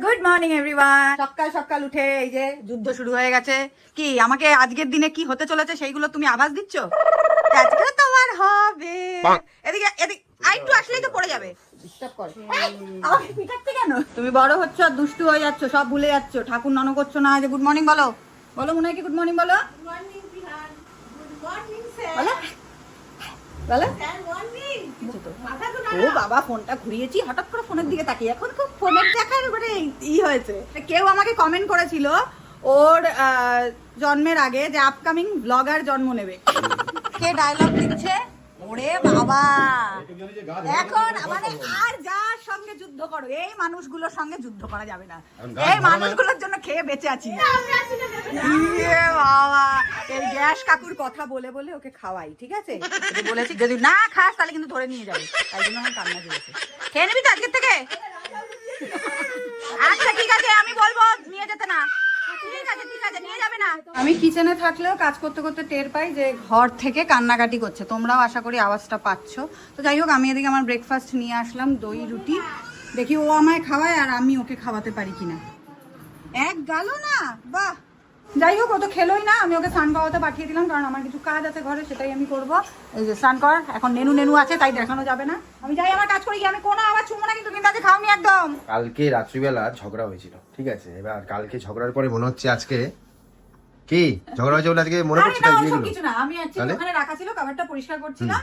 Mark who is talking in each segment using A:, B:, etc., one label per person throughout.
A: Good morning everyone. সকাল সকাল উঠে এই যে যুদ্ধ শুরু হয়ে গেছে। কি আমাকে আজকের দিনে কি হতে চলেছে সেইগুলো তুমি আভাস দিচ্ছ? আজকে তোমার হবে। এদিকে এদিকে আরেকটু আসলেই তো পড়ে যাবে। ডিস্টার্ব করে। আমাকে পিটাচ্ছে কেন? তুমি বড় হচ্ছ আর দুষ্টু হয়ে যাচ্ছ, সব ভুলে যাচ্ছ। ঠাকুর নন করছো না, যে গুড মর্নিং বলো। বলো মনে হয় কি গুড মর্নিং বলো।
B: গুড মর্নিং বিহান। Good morning sir.
A: বলো বলো।
B: Sir morning.
A: ও বাবা, ফোনটা ঘুরিয়েছি হঠাৎ করে ফোনের দিকে তাকিয়ে। এখন খুব ফোনের দেখার মানে হয়েছে। কেউ আমাকে কমেন্ট করেছিল ওর জন্মের আগে যে আপকামিং ব্লগার জন্ম নেবে। কে ডায়লগ দিচ্ছে? ওরে বাবা, এখন মানে আর যার সঙ্গে যুদ্ধ করো, এই মানুষগুলোর সঙ্গে যুদ্ধ করা যাবে না। এই মানুষগুলোর জন্য খেয়ে বেঁচে আছি। ইয়ে বাবা, এই গ্যাস কাকুর কথা বলে বলে ওকে খাওয়াই, ঠিক আছে? বলেছি যদি না খাস তাহলে কিন্তু ধরে নিয়ে যাবে, তাই জন্য আমার কান্না চলেছে। খেয়ে নিবি তো আজকের থেকে? আচ্ছা ঠিক আছে, আমি বলবো নিয়ে যেতে না। ঠিক আছে নিয়ে যাবে না। আমি কিচেনে থাকলেও কাজ করতে করতে টের পাই যে ঘর থেকে কান্নাকাটি করছে। তোমরাও আশা করি আওয়াজটা পাচ্ছ। তো যাই হোক, আমি এদিকে আমার ব্রেকফাস্ট নিয়ে আসলাম, দই রুটি। দেখি ও আমায় খাওয়ায় আর আমি ওকে খাওয়াতে পারি কিনা। এক গেল না, বাহ। যাই হোক, ও তো খেলোই না। আমি ওকে স্নান করাতে পাঠিয়ে দিলাম, কারণ আমার কিছু কাজ আছে ঘরে, সেটাই আমি করব। এই যে স্নান কর, এখন নেনু আছে তাই দেখানো যাবে না। আমি যাই আমার কাজ করি, আমি কোনো আবার চুমো না, কিন্তু আজকে খাওনি একদম।
C: কালকে রাত্রিবেলা ঝগড়া হয়েছিল, ঠিক আছে? এবার কালকে ঝগড়ার পরে মনে হচ্ছে আজকে কি ঝগড়া হয়েছে বলে আজকে মনে পড়ছে না বিয়েগুলো।
A: কিছু না, আমি অ্যাকচুয়ালি ওখানে রাখা ছিল, কভারটা পরিষ্কার করছিলাম,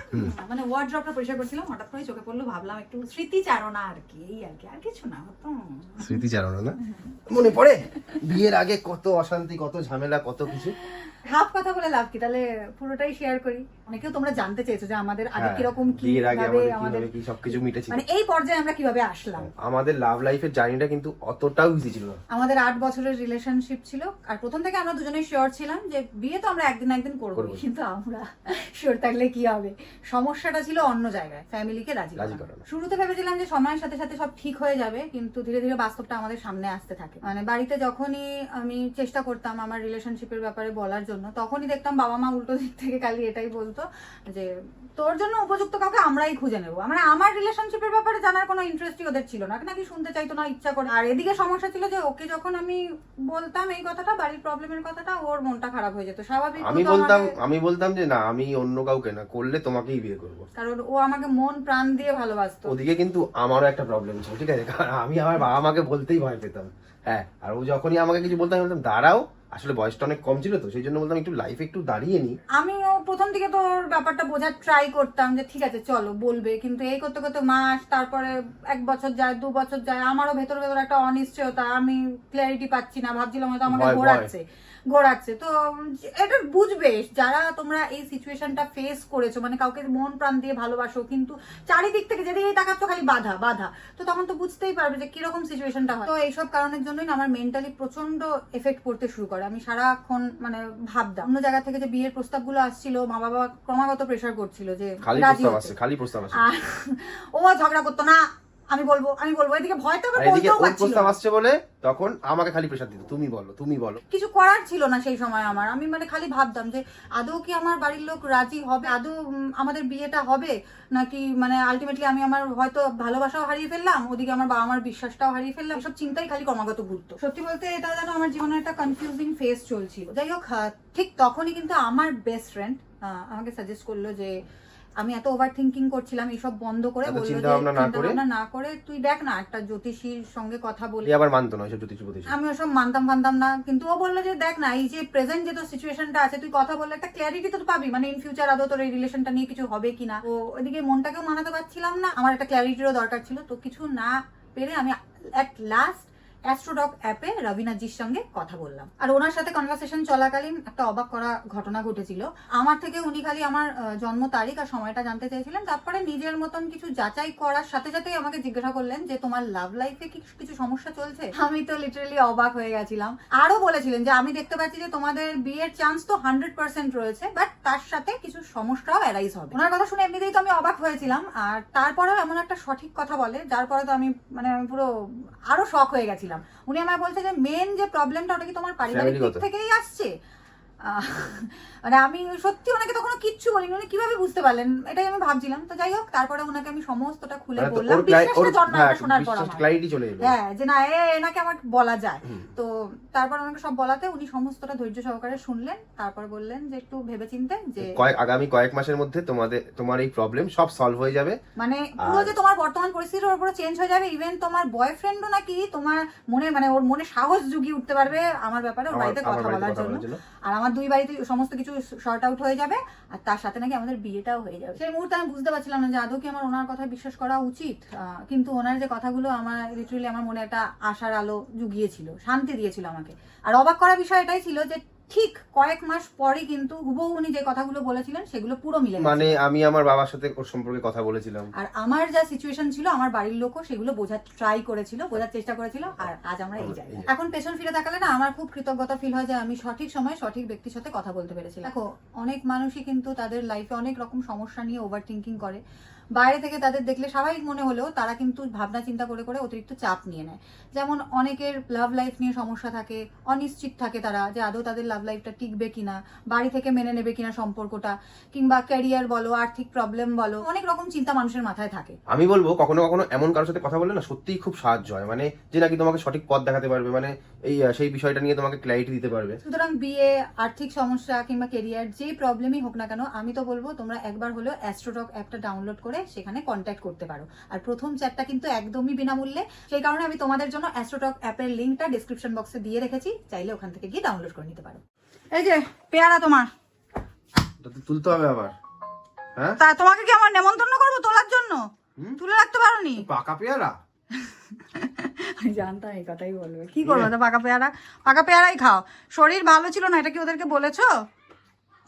A: মানে ওয়ার্ড্রপটা পরিষ্কার করছিলাম, হঠাৎ করে চোখে পড়লো, ভাবলাম একটু স্মৃতিচারণা আর কি, এই আর কি, আর কিছু না।
C: স্মৃতিচারণা না? মনে পড়ে বিয়ের আগে কত অশান্তি, কত ঝামেলা, কত কিছু।
A: হাফ কথা বলে লাভ কি, তাহলে পুরোটাই শেয়ার করি। অনেকেও তোমরা জানতে চেয়েছো যে আমাদের আগে কিরকম, কি
C: বিয়ের আগে
A: আমাদের
C: কি সবকিছু মিটেছিল,
A: মানে এই পর্যায়ে আমরা কিভাবে আসলাম।
C: আমাদের লাভ লাইফের জার্নিটা কিন্তু অতটাও ইজি ছিল না।
A: আমাদের 8 বছরের রিলেশনশিপ ছিল, আর প্রথম থেকে আমরা দুজনেই শিওর ছিলাম যে বিয়ে তো আমরা একদিন একদিন করবো, কিন্তু আমরা শিওর থাকলে কি হবে, সমস্যাটা ছিল অন্য জায়গায়, ফ্যামিলিকে রাজি করানো। শুরুতে ভেবেছিলাম যে সময়ের সাথে সাথে সব ঠিক হয়ে যাবে, কিন্তু ধীরে ধীরে বাস্তবটা আমাদের সামনে আসতে থাকে। মানে বাড়িতে যখনই আমি চেষ্টা করতাম আমার রিলেশনশিপের ব্যাপারে বলার জন্য, তখনই দেখতাম বাবা মা উল্টো দিক থেকে খালি এটাই বলতো যে তোর জন্য উপযুক্ত কাউকে আমরাই খুঁজে নেবো। মানে আমার রিলেশনশিপের ব্যাপারে জানার কোনো ইন্টারেস্টই ওদের ছিল না, নাকি শুনতে চাইতো না ইচ্ছা করে। আর এদিকে সমস্যা ছিল যে ওকে যখন আমি বলতাম এই কথাটা, বাড়ির প্রবলেমের কথাটা, ওর মনটা খারাপ হয়ে যেত। স্বাভাবিক,
C: আমি বলতাম যে না, আমি অন্য কাউকে না, করলে তোমাকেই বিয়ে করবো,
A: কারণ ও আমাকে মন প্রাণ দিয়ে ভালোবাসতো।
C: ওদিকে কিন্তু আমারও একটা প্রবলেম ছিল, ঠিক আছে? কারণ আমি আমার বাবা মাকে বলতেই ভয় পেতাম। হ্যাঁ, আর ও যখনই আমাকে কিছু বলতাম, আমি বলতাম দাঁড়াও, আসলে বয়সটা অনেক কম ছিল তো, সেই জন্য বলতাম একটু লাইফে একটু দাঁড়িয়ে নি।
A: আমিও প্রথম দিকে তো ওর ব্যাপারটা বোঝার ট্রাই করতাম যে ঠিক আছে চলো বলবে, কিন্তু এই করতে করতে মাস, তারপরে 1 বছর যায়, 2 বছর যায়, আমারও ভেতর ভেতর একটা অনিশ্চয়তা, আমি ক্ল্যারিটি পাচ্ছি না, ভাবছিলাম হয়তো আমাকে ঘোরাচ্ছে। তো এটা বুঝবে যারা তোমরা এই সিচুয়েশনটা ফেস করেছো, মানে কাউকে মন প্রাণ দিয়ে ভালোবাসো, কিন্তু চারিদিক থেকে যেদিকে তাকাচ্ছ খালি বাধা, তো তখন তো বুঝতেই পারবে যে কিরকম সিচুয়েশনটা হয়। তো এইসব কারণের জন্যই আমার মেন্টালি প্রচন্ড এফেক্ট পড়তে শুরু করে। আমি সারাক্ষণ মানে ভাবতাম, অন্য জায়গা থেকে যে বিয়ের প্রস্তাবগুলো আসছিল, মা বাবা ক্রমাগত প্রেসার করছিল যে
C: খালি প্রস্তাব আসে।
A: ও ঝগড়া করতো না, আমি বলবো, এদিকে ভয় তো
C: প্রস্তাব আসছে বলে তখন আমাকে খালি প্রেসার দিত, তুমি বলো।
A: কিছু করার ছিল না সেই সময় আমার। আমি মানে খালি ভাবতাম যে আদৌ কি আমার বাড়ির লোক রাজি হবে, আদৌ আমাদের বিয়েটা হবে নাকি, মানে আলটিমেটলি আমি আমার হয়তো ভালোবাসাও হারিয়ে ফেললাম, ওদিকে আমার বাবা মার বিশ্বাসটাও হারিয়ে ফেললাম। এসব চিন্তাই খালি ক্রমাগত ঘুরতো। সত্যি বলতে এটা যেন আমার জীবনে একটা কনফিউজিং ফেজ চলছিল। যাই হোক, ঠিক তখনই কিন্তু আমার বেস্ট ফ্রেন্ড আমাকে সাজেস্ট করলো যে আমি এত ওভার থিঙ্কিং করছিলাম, এইসব বন্ধ করে বললো যে চিন্তা ভাবনা না করে তুই দেখ না একটা জ্যোতিষীর সঙ্গে কথা বলে।
C: আবার মানতো না এসব জ্যোতিষী।
A: আমি ওসব মানতাম না, কিন্তু ও বললো যে দেখ না, এই যে প্রেজেন্ট যে তোর সিচুয়েশনটা আছে, তুই কথা বললে একটা ক্ল্যারিটি তো পাবি, মানে ইন ফিউচার আদৌ তোর এই রিলেশনটা নিয়ে কিছু হবে কিনা। তো ওইদিকে মনটাকেও মানাতে পারছিলাম না, আমার একটা ক্ল্যারিটিরও দরকার ছিল। তো কিছু না পেরে আমি এট লাস্ট অ্যাস্ট্রোডক অ্যাপে রবিনাথজির সঙ্গে কথা বললাম। আর ওনার সাথে কনভারসেশন চলাকালীন একটা অবাক করা ঘটনা ঘটেছিল। আমার থেকে উনি খালি আমার জন্ম তারিখ আর সময়টা জানতে চাইছিলেন, তারপরে নিজের মতন কিছু যাচাই করার সাথে সাথেই আমাকে জিজ্ঞাসা করলেন যে তোমার লাভ লাইফে কি কিছু সমস্যা চলছে। আমি তো লিটারালি অবাক হয়ে গেছিলাম। আরো বলেছিলেন যে আমি দেখতে পাচ্ছি যে তোমাদের বিয়ের চান্স তো 100% রয়েছে, বাট তার সাথে কিছু সমস্যাও অ্যারাইজ হবে। ওনার কথা শুনে এমনিতেই তো আমি অবাক হয়েছিলাম, আর তারপরেও এমন একটা সঠিক কথা বলে যার পরে তো আমি পুরো আরো শক হয়ে গেছিলাম। উনি আমায় বলছে যে মেন যে প্রবলেমটা ওটা কি তোমার পারিবারিক দিক থেকেই আসছে। মানে আমি সত্যি ওনাকে তখন কিচ্ছু বলিনি, উনি কিভাবে বুঝতে পারলেন এটাই আমি ভাবছিলাম। তো যাই হোক, তারপরে ওনাকে আমি সমস্তটা খুলে
C: মানে তো
A: বললাম,
C: ওর
A: বিশ্বাসটা জন্মায়
C: হ্যাঁ,
A: এটা শোনার পর
C: বিশ্বাস
A: আমার।
C: ক্ল্যারিটি চলে এলো।
A: হ্যাঁ, যে না এনাকে আমার বলা যায়। তো তারপর ওনাকে সব বলাতে উনি সমস্তটা ধৈর্য সহকারে শুনলেন, তারপর বললেন যে একটু ভেবেচিন্তে যে
C: আগামী কয়েক মাসের মধ্যে তোমার এই প্রবলেম সব সলভ হয়ে যাবে।
A: মানে পুরো যে তোমার বর্তমান পরিস্থিতির উপর চেঞ্জ হয়ে যাবে, ইভেন তোমার বয়ফ্রেন্ডও নাকি তোমার মনে মানে ওর মনে সাহস জুগিয়ে উঠতে পারবে আমার ব্যাপারে, ওর বাড়িতে কথা বলার জন্য। আর আমার দুই বাড়িতে সমস্ত কিছু শর্ট আউট হয়ে যাবে, আর তার সাথে নাকি আমাদের বিয়েটাও হয়ে যাবে। সেই মুহূর্তে আমি বুঝতে পারছিলাম না যে আদৌ কি আমার ওনার কথা বিশ্বাস করা উচিত। কিন্তু ওনার যে কথাগুলো আমার লিটারালি আমার মনে একটা আশার আলো জুগিয়েছিল, শান্তি দিয়েছিল আমাকে। আর অবাক করা বিষয় এটাই ছিল যে ঠিক কয়েক মাস পরে কিন্তু হুবহু উনি যে কথাগুলো বলেছিলেন সেগুলো পুরো মিলে গেছে।
C: মানে আমি আমার বাবার সাথে ওর সম্পর্কে কথা বলেছিলাম,
A: আর আমার যা সিচুয়েশন ছিল আমার বাড়ির লোকও সেগুলো বোঝার ট্রাই করেছিল, বোঝার চেষ্টা করেছিল, আর আজ আমরা এই জায়গায়। এখন পেছন ফিরে তাকালে না আমার খুব কৃতজ্ঞতা ফিল হয় যে আমি সঠিক সময়ে সঠিক ব্যক্তির সাথে কথা বলতে পেরেছিলাম। দেখো, অনেক মানুষই কিন্তু তাদের লাইফে অনেক রকম সমস্যা নিয়ে ওভার থিঙ্কিং করে। বাইরে থেকে তাদের দেখলে স্বাভাবিক মনে হলেও তারা কিন্তু ভাবনা চিন্তা করে করে অতিরিক্ত চাপ নিয়ে নেয়। যেমন অনেকের লাভ লাইফ নিয়ে সমস্যা থাকে, অনিশ্চিত থাকে তারা যে আদৌ তাদের লাভ লাইফটা টিকবে কিনা, বাড়ি থেকে মেনে নেবে কিনা সম্পর্কটা, কিংবা ক্যারিয়ার বলো, আর্থিক প্রবলেম বলো, অনেক রকম চিন্তা মানুষের মাথায় থাকে।
C: আমি বলবো কখনো কখনো এমন কারোর সাথে কথা বললে না সত্যিই খুব সাহায্য হয়, মানে যে নাকি তোমাকে সঠিক পথ দেখাতে পারবে, মানে সেই বিষয়টা নিয়ে তোমাকে ক্ল্যারিটি দিতে পারবে।
A: সুতরাং বিয়ে, আর্থিক সমস্যা কিংবা কেরিয়ার যে প্রবলেমই হোক না কেন, আমি তো বলবো তোমরা একবার হলেও অ্যাস্ট্রোটক অ্যাপটা ডাউনলোড করে সেখানে কন্ট্যাক্ট করতে পারো। আর প্রথম চ্যাটটা কিন্তু একদমই বিনামূল্যে, সেই কারণে আমি তোমাদের জন্য অ্যাস্ট্রোটক অ্যাপের লিঙ্কটা ডেসক্রিপশন বক্সে দিয়ে রেখেছি, চাইলে ওখান থেকে গিয়ে ডাউনলোড করে নিতে পারো। এই যে পেয়ারা তোমার,
C: এটা তো তুলতে হবে আবার। হ্যাঁ,
A: তা তোমাকে কি আমার নেমন্তন্ন করবো তোলার জন্য? তুলে রাখতে পারোনি?
C: পাকা পেয়ারা।
A: আমি জানতাম এই কথাই বলবে। কি করবো তো, পাকা পেয়ারা, পাকা পেয়ারাই খাও। শরীর ভালো ছিল না, এটা কি ওদেরকে বলেছো?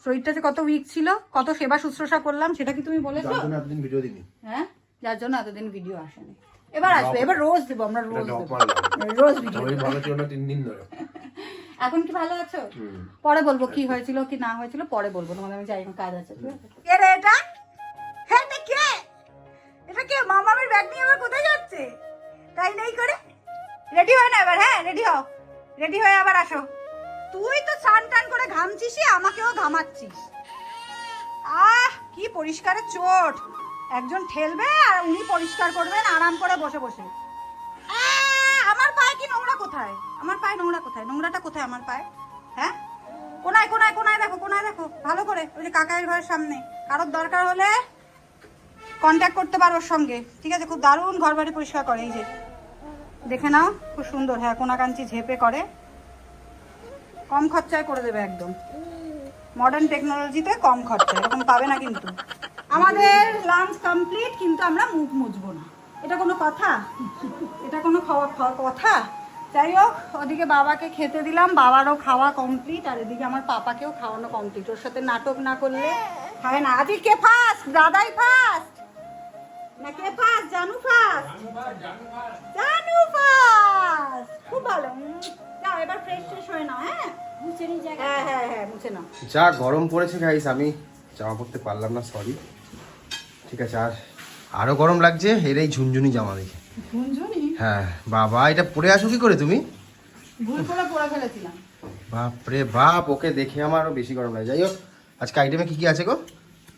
A: শরীরটা যে কত উইক ছিল, কত সেবা শুশ্রূষা করলাম, সেটা কি তুমি বলেছো?
C: যার জন্য এতদিন ভিডিও দিবি।
A: হ্যাঁ, যার জন্য এতদিন ভিডিও আসেনি। এবার আসবে, এবার রোজ দেবো আমরা, রোজ
C: ডপ
A: দেবো,
C: মারলাম।
A: রোজ ভিডিও।
C: শরীর ভালো ছিল না 3 দিন ধরে।
A: এখন কি ভালো আছো? পরে বলবো কি হয়েছিল কি না হয়েছিল, পরে বলবো তোমাদের। আমি যাই, কাজ আছে। ঠিক আছে? কে রে এটা? হ্যাঁ, এটা কে? এটা কে? মামামের ব্যাগ নিয়ে আবার কোথায় যাচ্ছে? তাই নেই করে রেডি হয় না এবার? হ্যাঁ, রেডি হও, রেডি হয়ে আবার আসো। তুই তো স্নান টান করে ঘামছিস, আমাকেও ঘামাচ্ছিস। কি পরিষ্কারের চোট, একজন ঠেলবে আর উনি পরিষ্কার করবেন আরাম করে বসে বসে। আমার পায়ে কি নোংরা কোথায়? আমার পায়ে নোংরা কোথায়? নোংরাটা কোথায় আমার পায়ে? হ্যাঁ, কোনায় কোনায় কোনায় দেখো, কোনায় দেখো ভালো করে। ওই যে কাকাইয়ের ঘরের সামনে। কারোর দরকার হলে কন্ট্যাক্ট করতে পারো ওর সঙ্গে, ঠিক আছে? খুব দারুণ ঘর বাড়ি পরিষ্কার করে, এই যে দেখে নাও, খুব সুন্দর। হ্যাঁ, কোনাকাঞ্চি ঝেপে করে, কম খরচায় করে দেবে একদম। মডার্ন টেকনোলজিতে কম খরচা, এরকম পাবে না কিন্তু। আমাদের লাঞ্চ কমপ্লিট, কিন্তু আমরা মুখ মুছবো না। এটা কোনো কথা? এটা কোনো কথা? যাই হোক, ওদিকে বাবাকে খেতে দিলাম, বাবারও খাওয়া কমপ্লিট, আর এদিকে আমার পাপাকেও খাওয়ানো কমপ্লিট। ওর সাথে নাটক না করলে হয় না। আদি কে ফার্স্ট? দাদাই ফার্স্ট না কে ফার্স্ট? জানু ফার্স্ট? জানু ফার্স্ট। খুব ভালো। যাও এবার ফ্রেশ ফ্রেশ হয়ে নাও। হ্যাঁ, মুছে নিয়ে যাও। হ্যাঁ হ্যাঁ হ্যাঁ, মুছে নাও।
C: যা গরম পড়েছে গাইস, আমি জামা পরতে পারলাম না, সরি। ঠিক আছে, আর আরো গরম লাগছে এর এই ঝুনঝুনি জামা দেখে।
A: ঝুনঝুনি?
C: হ্যাঁ বাবা, এটা পরে আসো কি করে তুমি?
A: ভুল করে পরে ফেলেছিলাম।
C: বাপরে বাপ, ওকে দেখে আমার আরো বেশি গরম লাগে। যাই হোক, আজকে আইটেমে কি কি আছে গো?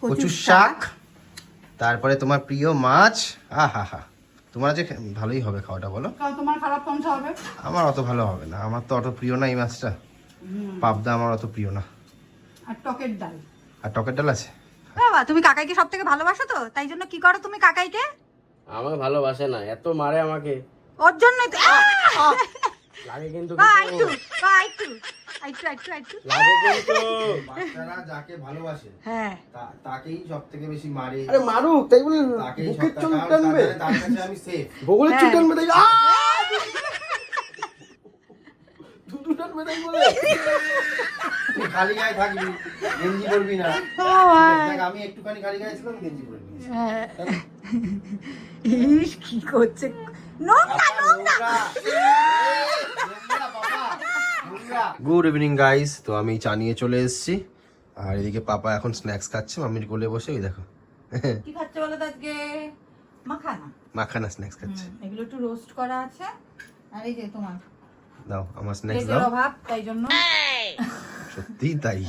C: কচুর শাক, তারপরে তোমার প্রিয় মাছ। আহা হা, তোমার আজকে ভালোই হবে খাওয়াটা, বলো?
A: তোমার খারাপ কোনটা হবে?
C: আমার অত ভালো হবে না, আমার তো অত প্রিয় না এই মাছটা। পাবদা আমার অত প্রিয় না।
A: আর টকের ডাল।
C: আর টকের ডাল আছে।
A: বাবা, তুমি কাকাইকে সব থেকে ভালোবাসো তো, তাই জন্য কি করো তুমি কাকাইকে?
D: আমাকে ভালোবাসে না, এত মারে আমাকে।
A: ওর জন্যই তো
D: লাগে কিন্তু
A: আইটু আইটু আইটু আইটু আইটু
D: লাগে কিন্তু।
C: বাচ্চারা যাকে ভালোবাসে
A: হ্যাঁ,
C: তাকেই সবথেকে বেশি মারে।
D: আরে মারুক, তাই বলে
C: তাকেই
D: বুকের চুল
C: সবটা
D: টানবে,
C: তার কাছে আমি সেফ।
D: বগলের চুল
A: হ্যাঁ।
D: টানবে, তাই দুধু টানবে, তাই বলে।
C: তুই খালি গায়ে থাকবি, গেঞ্জি পরবি না।
A: ও ভাই।
C: দেখ, আমি একটুখানি খালি গায়ে ছিলাম, গেঞ্জি পরে নিয়েছি।
A: হ্যাঁ। ইস, কি করছে? নোংরা নোংরা।
C: গুড ইভিনিং গাইস, তো আমি চা নিয়ে চলে এসেছি, আর এদিকে পাপা এখন স্ন্যাক্স খাচ্ছে মাম্মির কোলে বসে। ওই দেখো,
A: কি খাচ্ছে বলো তো আজকে? মাখানা।
C: মাখানা স্ন্যাক্স খাচ্ছে।
A: এগুলো একটু রোস্ট করা আছে, আর এই যে তোমার
C: দাও আমার স্ন্যাক্স
A: ভেজের
C: দাও।
A: অভাব, তাই জন্য
C: সত্যি তাই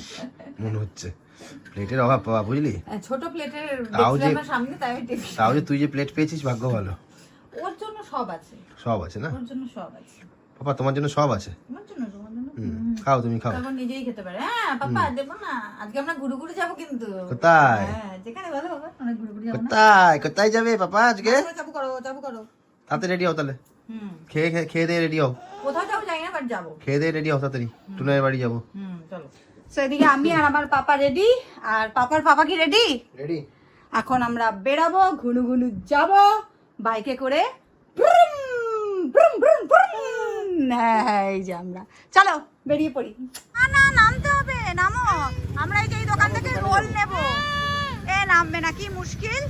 C: মনে হচ্ছে, প্লেটের অভাব পাওয়া বুঝলি।
A: ছোট প্লেটের
C: তাও যে
A: সামনে, তাই আমি টেবিল।
C: তাও যে তুই যে প্লেট পেয়েছিস ভাগ্য ভালো।
A: ওর জন্য সব আছে,
C: সব আছে না
A: ওর জন্য সব আছে,
C: পাপা তোমার জন্য সব আছে।
A: তোমার জন্য, তোমার জন্য।
C: খাও তুমি খাও।
A: তখন নিজেই খেতে পারে। হ্যাঁ পাপা দেবো না, আজকে আমরা ঘুরে ঘুরে যাবো কিন্তু।
C: কোথায়?
A: হ্যাঁ যেখানে বলো বাবা, আমরা ঘুরে ঘুরে যাবো না।
C: কোথায় কোথায় যাবে পাপা আজকে?
A: চাবু করো, চাবু করো।
C: তাতে রেডি হও তাহলে,
A: হুম,
C: খেয়ে দিয়ে রেডি হও,
A: কোথাও যাবো জানি না, বাট যাবো।
C: খেয়ে দিয়ে রেডি হও তাড়াতাড়ি, টুনাইয়ের বাড়ি যাবো।
A: চলো। তো এদিকে আমি আর আমার পাপা রেডি, আর পাপা কি রেডি?
C: রেডি।
A: এখন আমরা বেরাবো, ঘুনু ঘুনু যাবো বাইকে করে। ব্রুম, ব্রুম, ব্রুম, ব্রুম। হ্যাঁ এই যে আমরা, চলো বেরিয়ে পড়ি। না নামতে হবে, নামো। আমরা এই যে এই দোকান থেকে রোল নেব। এ নামবে না, কি মুশকিল,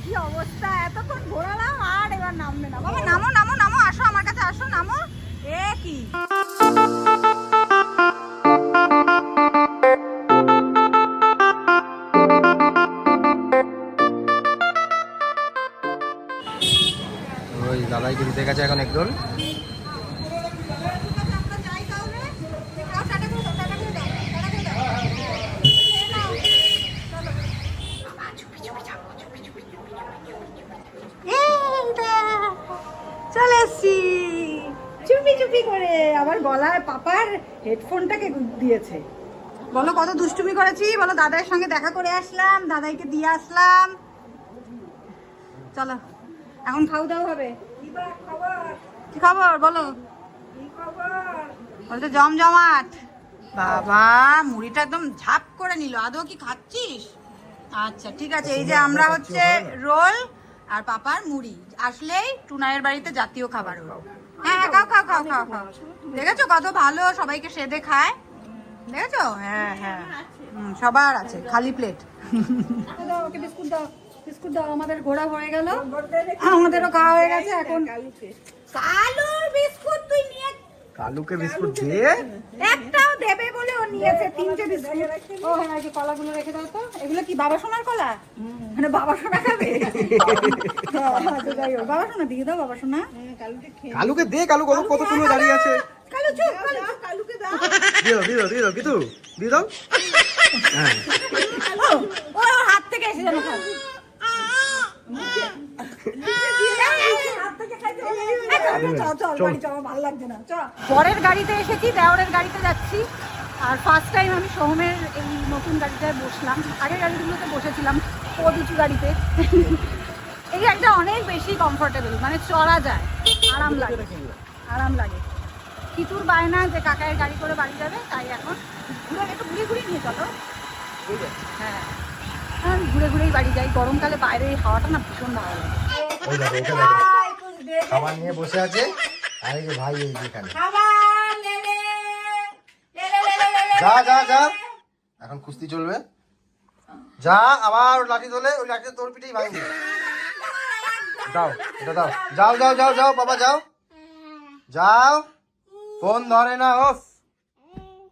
A: কি অবস্থা, এতক্ষণ ঘোরালাম আর এবার নামবে না। বাবা নামো নামো নামো, আসো আমার কাছে আসো, নামো। এ কি
C: ওই দাদাইকে দিতে গেছে এখন এগরোল।
A: চলে এসছি চুপি চুপি করে। আবার গলায় পাপার হেডফোনটাকে দিয়েছে। বলো কত দুষ্টুমি করেছি, বলো দাদার সঙ্গে দেখা করে আসলাম, দাদাইকে দিয়ে আসলাম। চলো এখন খাওয়া দাওয়া হবে। কি খবর বলো? বলতে জমজমাট। বাবা মুড়িটা একদম ঝাপ করে নিল। আদৌ কি খাচ্ছিস? আচ্ছা ঠিক আছে, এই যে আমরা হচ্ছে রোল আর পাপার মুড়ি, আসলেই টুনাইয়ের বাড়িতে জাতীয় খাবার। হ্যাঁ খাও খাও খাও খাও খাও। দেখেছো কত ভালো, সবাইকে সেদে খায়, দেখেছো? হ্যাঁ হ্যাঁ সবার আছে, খালি প্লেট। ওকে বিস্কুট দাও, বিস্কুট দাও। আমাদের ঘোরা হয়ে গেল, আমাদেরও খাওয়া হয়ে গেছে। এখন কালুর বিস্কুট তুই নিয়ে,
C: কালুকে বিস্কুট দিয়ে
A: একটাও দেবে বলে ও নিয়েছে 3টে বিস্কুট। ও হ্যাঁ এই যে কলাগুলো রেখে দাও তো। এগুলো কি বাবা সোনার কলা? মানে বাবা সোনা খাবে? আচ্ছা যাই হোক, বাবা সোনা দিয়ে দাও, বাবা সোনা।
C: কালুকে দে, কালু কতক্ষণ দাঁড়িয়ে আছে।
A: কালু চুপ,
B: কালুকে দাও।
C: দিয়ে দাও কিন্তু দিয়ে দাও। হ্যাঁ
A: ও হাত থেকে এসে যেন খাবে। পরের গাড়িতে এসেছি, দেওরের গাড়িতে যাচ্ছি। আর ফার্স্ট টাইম আমি সোহমের এই নতুন গাড়িটায় বসলাম। আগের গাড়িগুলোতে বসেছিলাম উঁচু গাড়িতে। এই গাড়িটা অনেক বেশি কমফোর্টেবল, মানে চড়া যায়, আরাম লাগে, আরাম লাগে। কিতুর বায়না যে কাকায়ের গাড়ি করে বাড়ি যাবে, তাই এখন একটু ঘুরে ঘুরে নিয়ে চলো। হ্যাঁ ঘুরে ঘুরেই বাড়ি যাই। গরমকালে বাইরে এই হাওয়াটা না ভীষণ ভালো লাগে।
C: ওই দেখো, এটা দেখো, খাবার নিয়ে বসে আছে। আর এই যে ভাই এই যেখানে, যা যা যা, এখন কুস্তি চলবে। যা আবার লাঠি তোলে, ওই লাঠিতে তোর পিঠেই ভাঙবে। দাও এটা দাও, যাও যাও যাও যাও বাবা যাও যাও, ফোন ধরে না। ওফ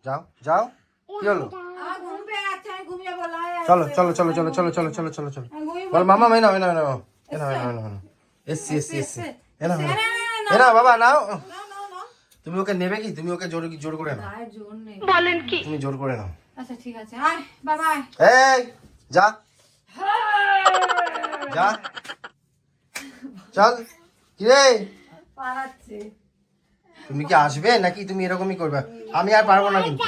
C: যাও যাও, কি হলো? চলো চলো চলো চলো চলো চলো চলো চলো চলো বল মামা মেনা মেনা মেনা মেনা মেনা মেনা এসছি এসছি এসছি। এনা এনা বাবা নাও। তুমি ওকে নেবে কি? তুমি ওকে জোর করে নাও।
A: বলেন কি?
C: তুমি জোর করে নাও।
A: আচ্ছা ঠিক আছে, আয় বাবা।
C: এই যা যা, চল। কি রে
A: পালাচ্ছে।
C: তুমি কি আসবে নাকি তুমি এরকমই করবে? আমি আর পারবো না কিন্তু।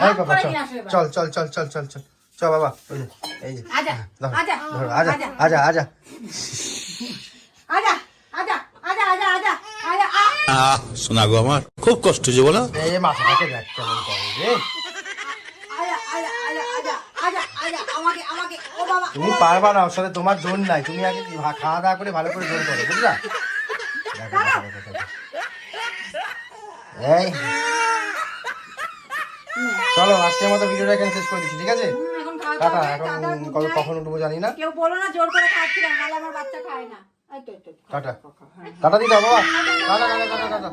C: এই বাবা চল চল চল চল চল চল চল বাবা। এই যে
A: আজা
C: ধরো,
A: আজা
C: ধরো, আজা আজা আজা
A: আজা আজা আজা আজা আজা আজা।
E: শোনা গো আমার খুব কষ্ট যে বলো।
C: এই যে মাথাটাকে দেখ কেমন করে রে। তুমি পারবা না, ওর সাথে তোমার জোর নাই। তুমি আগে খাওয়া দাওয়া করে ভালো করে জোর করো, বুঝলা? এই চলো আজকের মতো ভিডিওটা এখানে শেষ করে দিচ্ছি, ঠিক আছে? টাটা। এখন কখন উঠবো জানি না।
A: কেউ বলো না জোর করে খাচ্ছিলাম, নাহলে আমার বাচ্চা খায় না।
C: টাটা টাটা দিতে বাবা, টাটা টাটা টাটা টাটা।